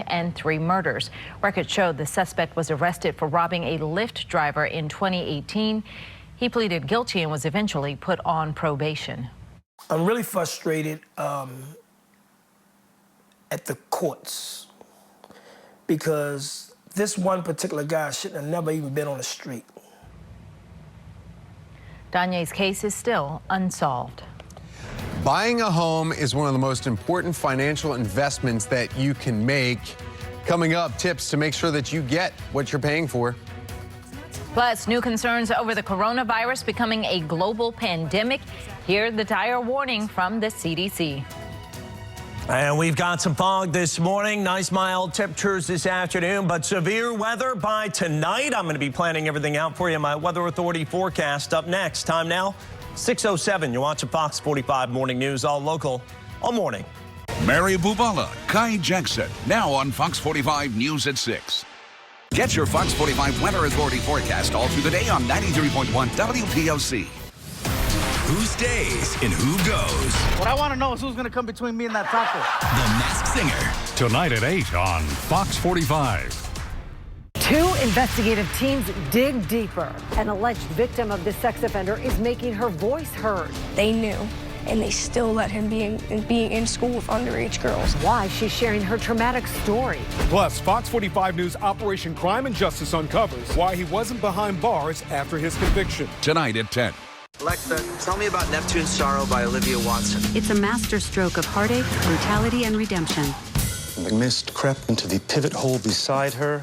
and 3 murders. Records showed the suspect was arrested for robbing a Lyft driver in 2018. He pleaded guilty and was eventually put on probation. I'm really frustrated at the courts because this one particular guy shouldn't have never even been on the street. Danye's case is still unsolved. Buying a home is one of the most important financial investments that you can make. Coming up, tips to make sure that you get what you're paying for. Plus, new concerns over the coronavirus becoming a global pandemic. Hear the dire warning from the CDC. And we've got some fog this morning, nice mild temperatures this afternoon, but severe weather by tonight. I'm going to be planning everything out for you. My Weather Authority forecast up next. Time now, 6:07. You're watching Fox 45 Morning News, all local, all morning. Mary Bubala, Kai Jackson, now on Fox 45 News at 6. Get your Fox 45 Weather Authority forecast all through the day on 93.1 WPOC. Who stays and who goes? What I want to know is who's going to come between me and that taco. The Masked Singer. Tonight at 8 on Fox 45. 2 investigative teams dig deeper. An alleged victim of the sex offender is making her voice heard. They knew, and they still let him be in school with underage girls. Why she's sharing her traumatic story. Plus, Fox 45 News Operation Crime and Justice uncovers why he wasn't behind bars after his conviction. Tonight at 10. Alexa, tell me about Neptune's Sorrow by Olivia Watson. It's a masterstroke of heartache, brutality, and redemption. The mist crept into the pivot hole beside her.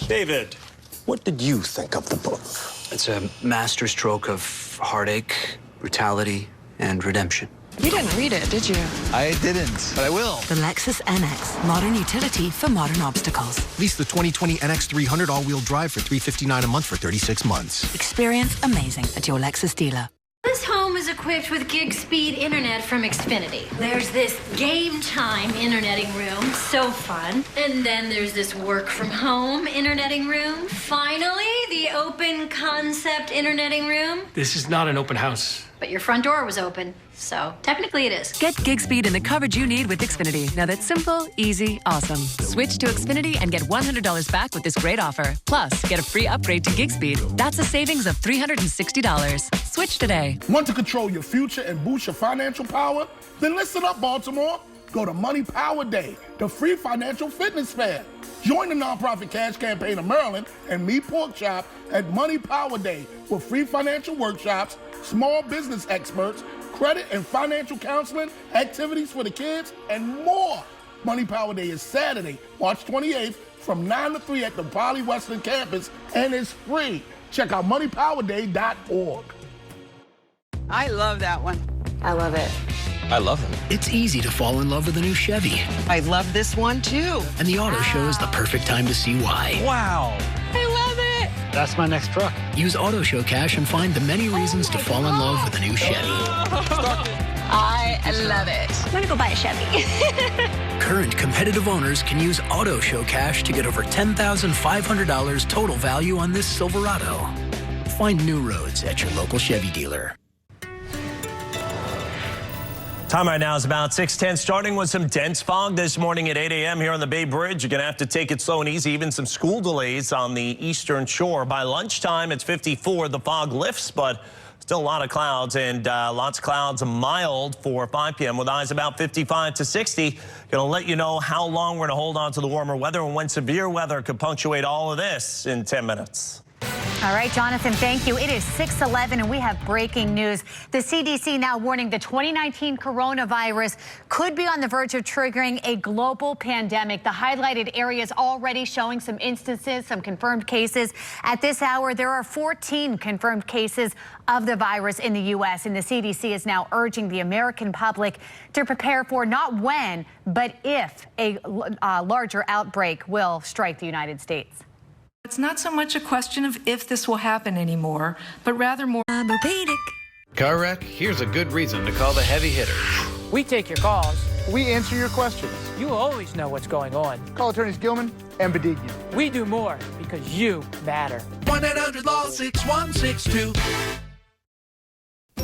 David, what did you think of the book? It's a masterstroke of heartache, brutality, and redemption. You didn't read it, did you? I didn't, but I will. The Lexus NX, modern utility for modern obstacles. Lease the 2020 NX 300 all-wheel drive for $359 a month for 36 months. Experience amazing at your Lexus dealer. This home is equipped with gig speed internet from Xfinity. There's this game time interneting room, so fun. And then there's this work from home interneting room. Finally, the open concept interneting room. This is not an open house. But your front door was open, so technically it is. Get gig speed and the coverage you need with Xfinity. Now that's simple, easy, awesome. Switch to Xfinity and get $100 back with this great offer. Plus, get a free upgrade to gig speed. That's a savings of $360. Switch today. Want to control your future and boost your financial power? Then listen up, Baltimore. Go to Money Power Day, the free financial fitness fair. Join the nonprofit cash campaign of Maryland and Me Pork Chop at Money Power Day with free financial workshops, small business experts, credit and financial counseling, activities for the kids, and more. Money Power Day is Saturday, March 28th from 9 to 3 at the Poly Western campus, and it's free. Check out moneypowerday.org. I love that one. I love it. I love it. It's easy to fall in love with a new Chevy. I love this one too. And the auto show is the perfect time to see why. Wow. I love it. That's my next truck. Use Auto Show Cash and find the many reasons to fall in love with a new Chevy. I love it. I'm gonna go buy a Chevy. Current competitive owners can use Auto Show Cash to get over $10,500 total value on this Silverado. Find new roads at your local Chevy dealer. Time right now is about 6:10, starting with some dense fog this morning at 8 a.m. here on the Bay Bridge. You're going to have to take it slow and easy, even some school delays on the eastern shore. By lunchtime, it's 54. The fog lifts, but still a lot of clouds, and lots of clouds, mild for 5 p.m. with highs about 55 to 60. Going to let you know how long we're going to hold on to the warmer weather and when severe weather could punctuate all of this in 10 minutes. All right, Jonathan, thank you. It is 6:11 and we have breaking news. The CDC now warning the 2019 coronavirus could be on the verge of triggering a global pandemic. The highlighted areas already showing some instances, some confirmed cases. At this hour, there are 14 confirmed cases of the virus in the U.S. and the CDC is now urging the American public to prepare for not when, but if a larger outbreak will strike the United States. It's not so much a question of if this will happen anymore, but rather more. Car wreck? Here's a good reason to call the heavy hitters. We take your calls. We answer your questions. You always know what's going on. Call attorneys Gilman and Badignan. We do more because you matter. 1-800-LAW-6162.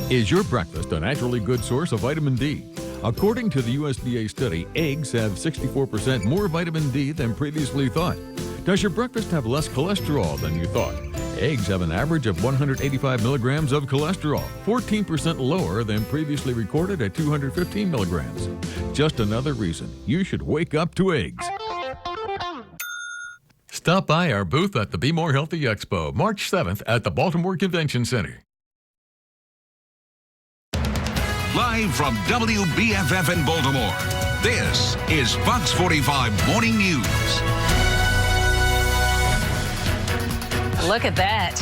Is your breakfast a naturally good source of vitamin D? According to the USDA study, eggs have 64% more vitamin D than previously thought. Does your breakfast have less cholesterol than you thought? Eggs have an average of 185 milligrams of cholesterol, 14% lower than previously recorded at 215 milligrams. Just another reason you should wake up to eggs. Stop by our booth at the Be More Healthy Expo, March 7th at the Baltimore Convention Center. Live from WBFF in Baltimore, this is Fox 45 Morning News. Look at that.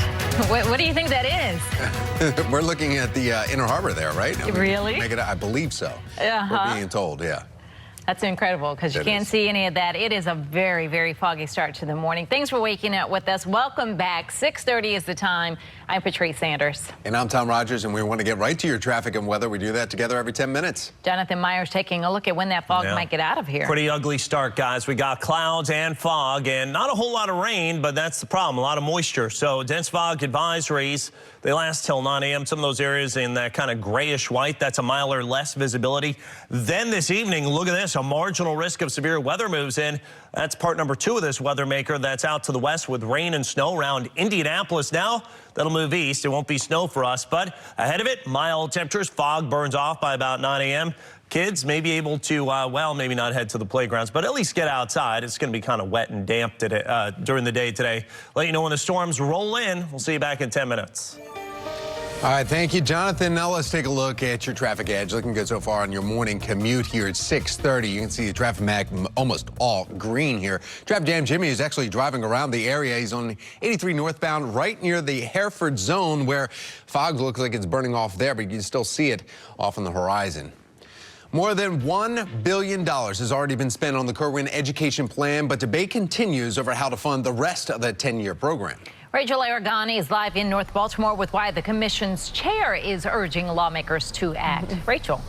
What do you think that is? We're looking at the Inner Harbor there, right? Really? I believe so. We're being told, yeah. That's incredible because you can't see any of that. It is a very, very foggy start to the morning. Thanks for waking up with us. Welcome back. 6:30 is the time. I'm Patrice Sanders. And I'm Tom Rogers, and we want to get right to your traffic and weather. We do that together every 10 minutes. Jonathan Myers taking a look at when that fog might get out of here. Pretty ugly start, guys. We got clouds and fog and not a whole lot of rain, but that's the problem. A lot of moisture. So dense fog advisories, they last till 9 a.m. Some of those areas in that kind of grayish white, that's a mile or less visibility. Then this evening, look at this, a marginal risk of severe weather moves in. That's part number 2 of this weather maker that's out to the west with rain and snow around Indianapolis now. That'll move east. It won't be snow for us, but ahead of it, mild temperatures. Fog burns off by about 9 a.m. Kids may be able to, well, maybe not head to the playgrounds, but at least get outside. It's going to be kind of wet and damp today, during the day today. Let you know when the storms roll in. We'll see you back in 10 minutes. All right, thank you, Jonathan. Now let's take a look at your traffic edge. Looking good so far on your morning commute here at 6:30. You can see the traffic map almost all green here. Traffic Jam Jimmy is actually driving around the area. He's on 83 northbound right near the Hereford zone where fog looks like it's burning off there, but you can still see it off on the horizon. More than $1 billion has already been spent on the Kerwin education plan, but debate continues over how to fund the rest of that 10-year program. Rachel Aragani is live in North Baltimore with why the commission's chair is urging lawmakers to act. Rachel.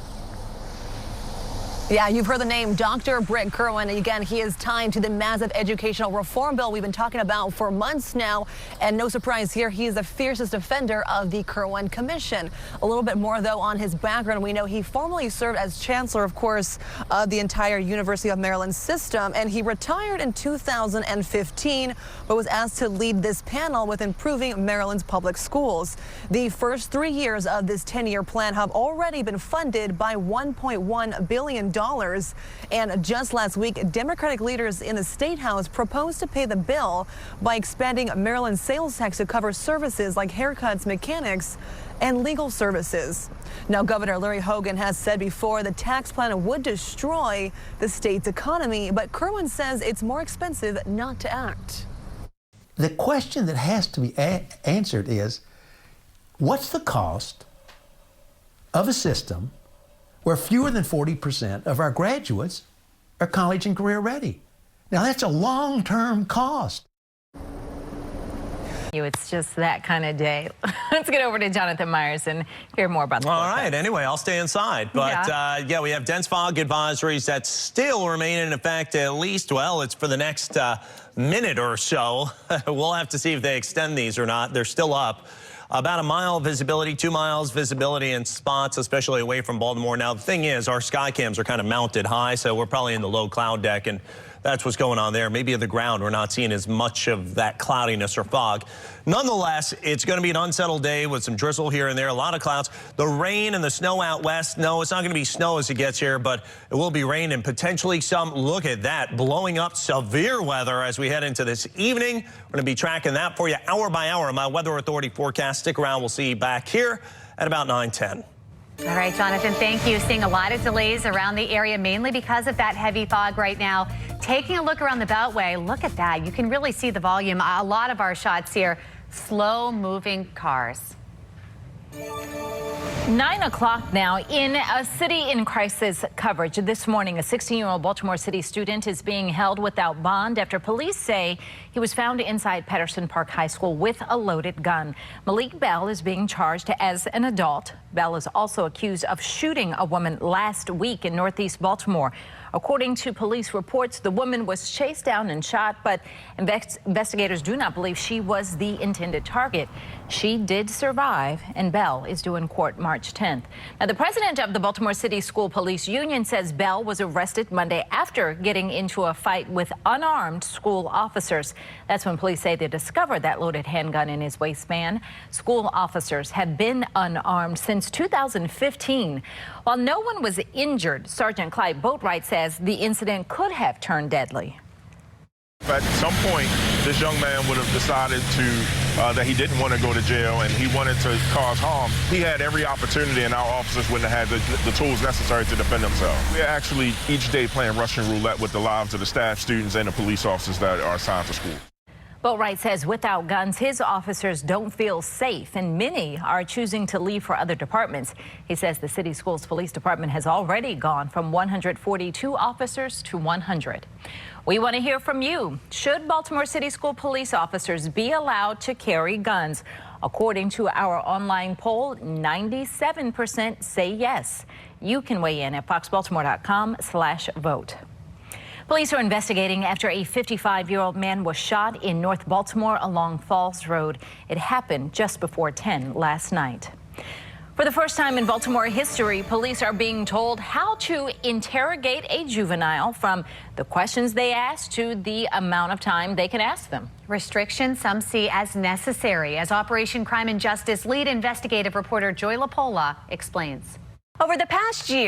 Yeah, you've heard the name Dr. Britt Kerwin. Again, he is tied to the massive educational reform bill we've been talking about for months now. And no surprise here, he is the fiercest defender of the Kerwin Commission. A little bit more, though, on his background. We know he formerly served as chancellor, of course, of the entire University of Maryland system. And he retired in 2015, but was asked to lead this panel with improving Maryland's public schools. The first 3 years of this 10-year plan have already been funded by $1.1 billion. And just last week, Democratic leaders in the State House proposed to pay the bill by expanding Maryland's sales tax to cover services like haircuts, mechanics, and legal services. Now, Governor Larry Hogan has said before the tax plan would destroy the state's economy, but Kerwin says it's more expensive not to act. The question that has to be answered is, what's the cost of a system where fewer than 40% of our graduates are college and career ready? Now, that's a long-term cost. It's just that kind of day. Let's get over to Jonathan Myers and hear more about the All right. Anyway, I'll stay inside. But, yeah, we have dense fog advisories that still remain in effect at least, well, it's for the next minute or so. We'll have to see if they extend these or not. They're still up. About a mile visibility, 2 miles visibility in spots, especially away from Baltimore. Now, the thing is, our sky cams are kind of mounted high, so we're probably in the low cloud deck, and that's what's going on there. Maybe at the ground, we're not seeing as much of that cloudiness or fog. Nonetheless, it's going to be an unsettled day with some drizzle here and there, a lot of clouds. The rain and the snow out west, no, it's not going to be snow as it gets here, but it will be rain and potentially some, look at that, blowing up severe weather as we head into this evening. We're going to be tracking that for you hour by hour. My Weather Authority forecast. Stick around. We'll see you back here at about 9:10. All right, Jonathan, thank you. Seeing a lot of delays around the area, mainly because of that heavy fog right now. Taking a look around the Beltway, look at that. You can really see the volume. A lot of our shots here, slow-moving cars. 9 o'clock now. In a city in crisis coverage this morning, a 16-year-old Baltimore City student is being held without bond after police say he was found inside Patterson Park High School with a loaded gun. Malik Bell is being charged as an adult. Bell is also accused of shooting a woman last week in Northeast Baltimore. According to police reports, the woman was chased down and shot, but investigators do not believe she was the intended target. She did survive, and Bell is due in court March 10th. Now, the president of the Baltimore City School Police Union says Bell was arrested Monday after getting into a fight with unarmed school officers. That's when police say they discovered that loaded handgun in his waistband. School officers have been unarmed since 2015. While no one was injured, Sergeant Clyde Boatwright says the incident could have turned deadly. At some point, this young man would have decided that he didn't want to go to jail and he wanted to cause harm. He had every opportunity, and our officers wouldn't have had the tools necessary to defend themselves. We're actually each day playing Russian roulette with the lives of the staff, students, and the police officers that are assigned to school. Boatwright says without guns, his officers don't feel safe, and many are choosing to leave for other departments. He says the city schools police department has already gone from 142 officers to 100. We want to hear from you. Should Baltimore City School police officers be allowed to carry guns? According to our online poll, 97% say yes. You can weigh in at foxbaltimore.com/vote. Police are investigating after a 55-year-old man was shot in North Baltimore along Falls Road. It happened just before 10 last night. For the first time in Baltimore history, police are being told how to interrogate a juvenile, from the questions they ask to the amount of time they can ask them. Restrictions some see as necessary, as Operation Crime and Justice lead investigative reporter Joy LaPola explains. Over the past year,